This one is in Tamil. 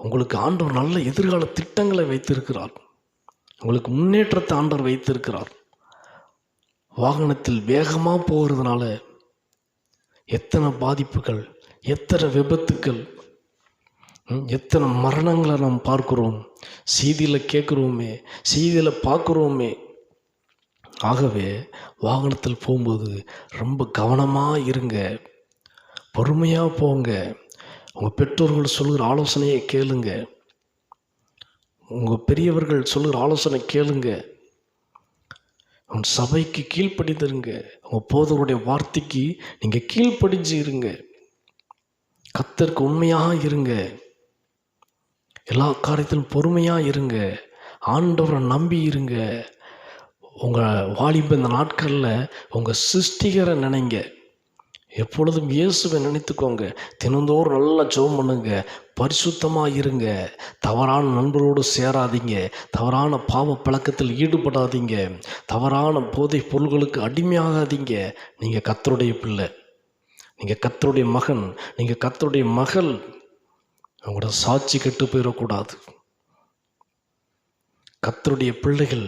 உங்களுக்கு ஆண்டவர் நல்ல எதிர்கால திட்டங்களை வைத்திருக்கிறார். உங்களுக்கு முன்னேற்றத்தை ஆண்டவர் வைத்திருக்கிறார். வாகனத்தில் வேகமாக போகிறதுனால எத்தனை பாதிப்புகள், எத்தனை விபத்துக்கள், எத்தனை மரணங்களை நாம் பார்க்குறோம், செய்தியில் கேட்குறோமே, செய்தியில் பார்க்குறோமே. ஆகவே வாகனத்தில் போகும்போது ரொம்ப கவனமாக இருங்க, பொறுமையாக போங்க. உங்கள் பெற்றோர்கள் சொல்கிற ஆலோசனையை கேளுங்க, உங்கள் பெரியவர்கள் சொல்கிற ஆலோசனை கேளுங்க. உன் சபைக்கு கீழ்ப்படிந்திருங்க. உங்கள் போதவருடைய வார்த்தைக்கு நீங்கள் கீழ்ப்படிஞ்சு இருங்க. கர்த்தருக்கு உண்மையாக இருங்க. எல்லா காரியத்திலும் பொறுமையாக இருங்க. ஆண்டவரை நம்பி இருங்க. உங்கள் வாலிப இந்த நாட்களில் உங்கள் சிருஷ்டிகரை நினைங்க. எப்பொழுதும் இயேசுவை நினைத்துக்கோங்க. தினந்தோறும் நல்லா ஜெபம் பண்ணுங்க. பரிசுத்தமாக இருங்க. தவறான நண்பரோடு சேராதீங்க. தவறான பாவ பழக்கத்தில் ஈடுபடாதீங்க. தவறான போதை பொருள்களுக்கு அடிமையாகாதீங்க. நீங்கள் கர்த்தருடைய பிள்ளை, நீங்கள் கர்த்தருடைய மகன், நீங்கள் கர்த்தருடைய மகள். உங்களோட சாட்சி கெட்டு போயிடக்கூடாது. கர்த்தருடைய பிள்ளைகள்